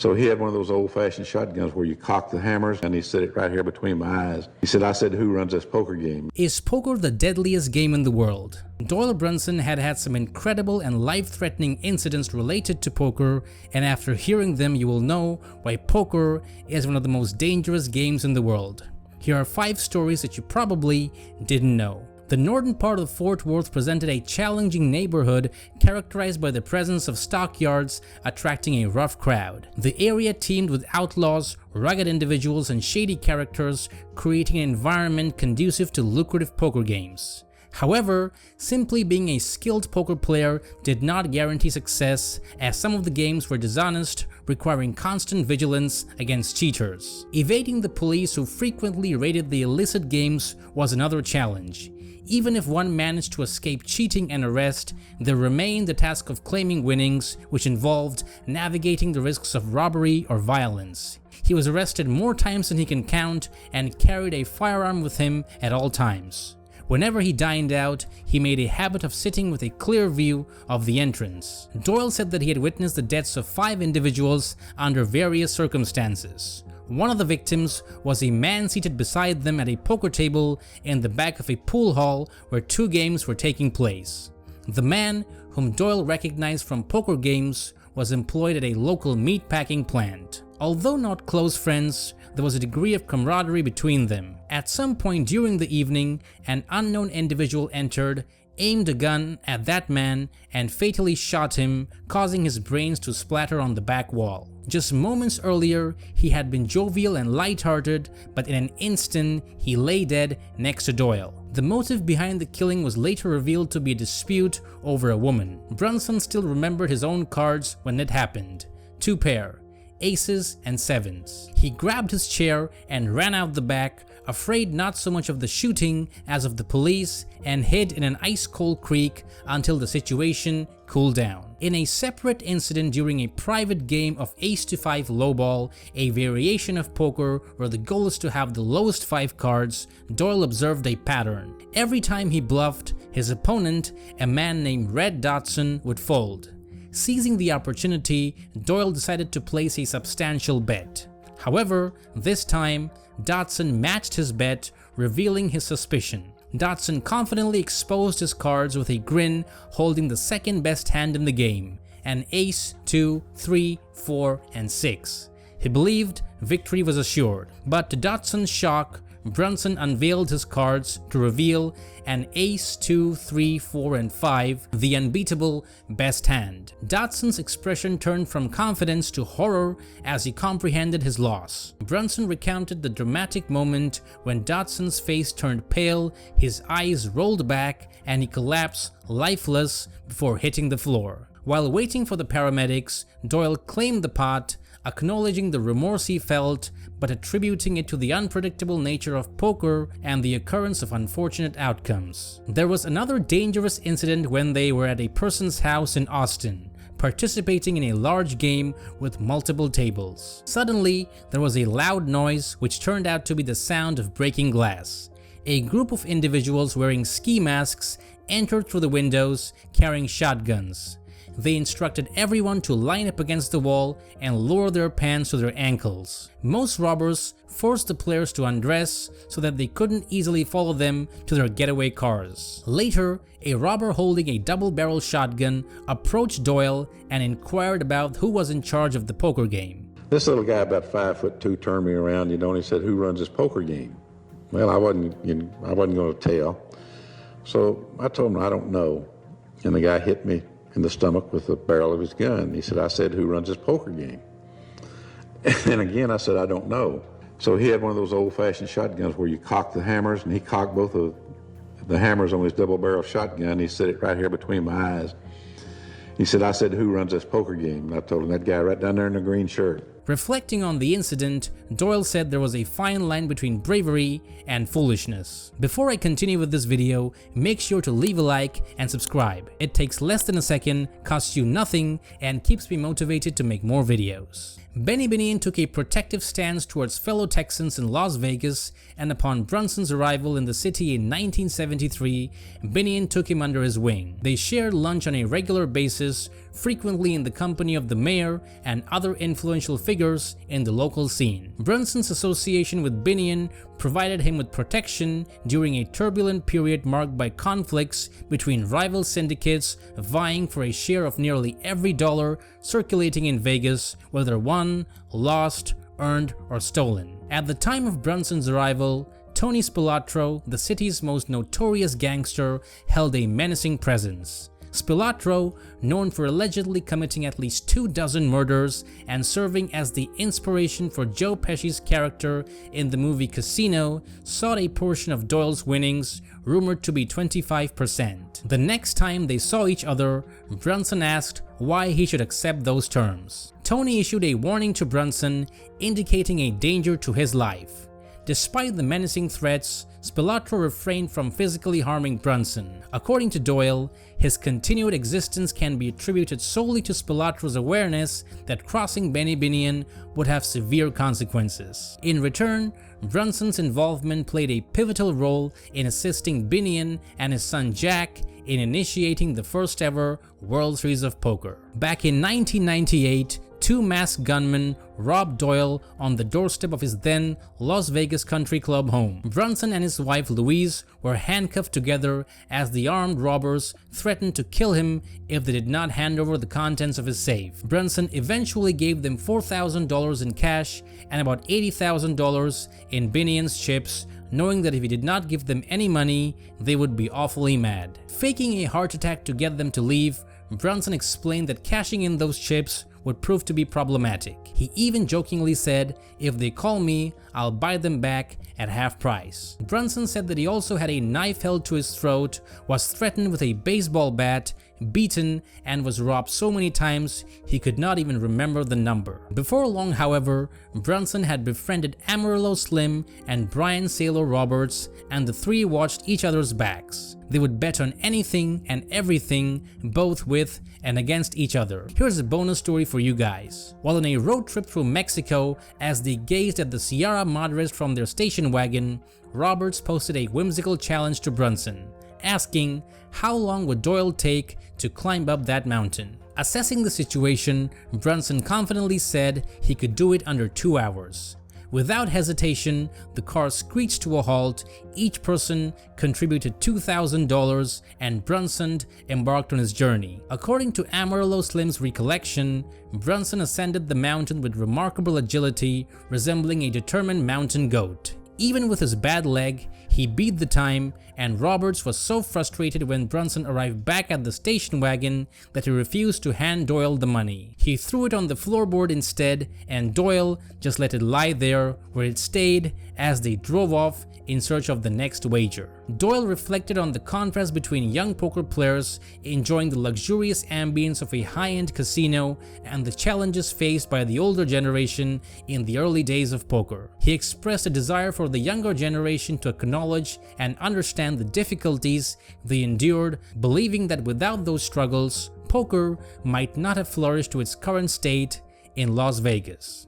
So he had one of those old-fashioned shotguns where you cock the hammers, and he set it right here between my eyes. He said, I said, who runs this poker game? Is poker the deadliest game in the world? Doyle Brunson had some incredible and life-threatening incidents related to poker, and after hearing them you will know why poker is one of the most dangerous games in the world. Here are 5 stories that you probably didn't know. The northern part of Fort Worth presented a challenging neighborhood characterized by the presence of stockyards attracting a rough crowd. The area teemed with outlaws, rugged individuals, and shady characters, creating an environment conducive to lucrative poker games. However, simply being a skilled poker player did not guarantee success, as some of the games were dishonest, requiring constant vigilance against cheaters. Evading the police who frequently raided the illicit games was another challenge. Even if one managed to escape cheating and arrest, there remained the task of claiming winnings, which involved navigating the risks of robbery or violence. He was arrested more times than he can count and carried a firearm with him at all times. Whenever he dined out, he made a habit of sitting with a clear view of the entrance. Doyle said that he had witnessed the deaths of 5 individuals under various circumstances. One of the victims was a man seated beside them at a poker table in the back of a pool hall where 2 games were taking place. The man, whom Doyle recognized from poker games, was employed at a local meatpacking plant. Although not close friends, there was a degree of camaraderie between them. At some point during the evening, an unknown individual entered, aimed a gun at that man, and fatally shot him, causing his brains to splatter on the back wall. Just moments earlier, he had been jovial and lighthearted, but in an instant, he lay dead next to Doyle. The motive behind the killing was later revealed to be a dispute over a woman. Brunson still remembered his own cards when it happened. 2 pair, aces and 7s. He grabbed his chair and ran out the back, afraid not so much of the shooting as of the police, and hid in an ice-cold creek until the situation cooled down. In a separate incident during a private game of ace to 5 lowball, a variation of poker where the goal is to have the lowest 5 cards, Doyle observed a pattern. Every time he bluffed, his opponent, a man named Red Dotson, would fold. Seizing the opportunity, Doyle decided to place a substantial bet. However, this time, Dotson matched his bet, revealing his suspicion. Dotson confidently exposed his cards with a grin, holding the second best hand in the game, an ace, 2, 3, 4, and 6. He believed victory was assured, but to Dotson's shock, Brunson unveiled his cards to reveal an ace, 2, 3, 4, and 5, the unbeatable best hand. Dotson's expression turned from confidence to horror as he comprehended his loss. Brunson recounted the dramatic moment when Dotson's face turned pale, his eyes rolled back, and he collapsed lifeless before hitting the floor. While waiting for the paramedics, Doyle claimed the pot, acknowledging the remorse he felt, but attributing it to the unpredictable nature of poker and the occurrence of unfortunate outcomes. There was another dangerous incident when they were at a person's house in Austin, participating in a large game with multiple tables. Suddenly, there was a loud noise which turned out to be the sound of breaking glass. A group of individuals wearing ski masks entered through the windows, carrying shotguns. They instructed everyone to line up against the wall and lower their pants to their ankles. Most robbers forced the players to undress so that they couldn't easily follow them to their getaway cars. Later, a robber holding a double-barrel shotgun approached Doyle and inquired about who was in charge of the poker game. This little guy about 5'2" turned me around, and he said, who runs this poker game? Well, I wasn't going to tell. So I told him, I don't know. And the guy hit me in the stomach with the barrel of his gun. He said, I said, who runs this poker game? And again, I said, I don't know. So he had one of those old-fashioned shotguns where you cock the hammers, and he cocked both of the hammers on his double-barrel shotgun. He set it right here between my eyes. He said, I said, who runs this poker game? And I told him, that guy right down there in the green shirt. Reflecting on the incident, Doyle said there was a fine line between bravery and foolishness. Before I continue with this video, make sure to leave a like and subscribe. It takes less than a second, costs you nothing, and keeps me motivated to make more videos. Benny Binion took a protective stance towards fellow Texans in Las Vegas, and upon Brunson's arrival in the city in 1973, Binion took him under his wing. They shared lunch on a regular basis, frequently in the company of the mayor and other influential figures in the local scene. Brunson's association with Binion provided him with protection during a turbulent period marked by conflicts between rival syndicates vying for a share of nearly every dollar circulating in Vegas, whether won, lost, earned, or stolen. At the time of Brunson's arrival, Tony Spilatro, the city's most notorious gangster, held a menacing presence. Spilatro, known for allegedly committing at least 24 murders and serving as the inspiration for Joe Pesci's character in the movie Casino, sought a portion of Doyle's winnings, rumored to be 25%. The next time they saw each other, Brunson asked why he should accept those terms. Tony issued a warning to Brunson, indicating a danger to his life. Despite the menacing threats, Spilatro refrained from physically harming Brunson. According to Doyle, his continued existence can be attributed solely to Spilatro's awareness that crossing Benny Binion would have severe consequences. In return, Brunson's involvement played a pivotal role in assisting Binion and his son Jack in initiating the first ever World Series of Poker. Back in 1998, two masked gunmen robbed Doyle on the doorstep of his then Las Vegas Country Club home. Brunson and his wife Louise were handcuffed together as the armed robbers threatened to kill him if they did not hand over the contents of his safe. Brunson eventually gave them $4,000 in cash and about $80,000 in Binion's chips, knowing that if he did not give them any money, they would be awfully mad. Faking a heart attack to get them to leave, Brunson explained that cashing in those chips would prove to be problematic. He even jokingly said, "If they call me, I'll buy them back at half price." Brunson said that he also had a knife held to his throat, was threatened with a baseball bat, beaten, and was robbed so many times he could not even remember the number. Before long, however, Brunson had befriended Amarillo Slim and Brian Saylor Roberts, and the three watched each other's backs. They would bet on anything and everything, both with and against each other. Here's a bonus story for you guys. While on a road trip through Mexico, as they gazed at the Sierra Madres from their station wagon, Roberts posted a whimsical challenge to Brunson, asking how long would Doyle take to climb up that mountain. Assessing the situation, Brunson confidently said he could do it under 2 hours. Without hesitation, the car screeched to a halt, each person contributed $2,000, and Brunson embarked on his journey. According to Amarillo Slim's recollection, Brunson ascended the mountain with remarkable agility, resembling a determined mountain goat. Even with his bad leg, he beat the time, and Roberts was so frustrated when Brunson arrived back at the station wagon that he refused to hand Doyle the money. He threw it on the floorboard instead, and Doyle just let it lie there where it stayed as they drove off in search of the next wager. Doyle reflected on the contrast between young poker players enjoying the luxurious ambience of a high-end casino and the challenges faced by the older generation in the early days of poker. He expressed a desire for the younger generation to acknowledge and understand the difficulties they endured, believing that without those struggles, poker might not have flourished to its current state in Las Vegas.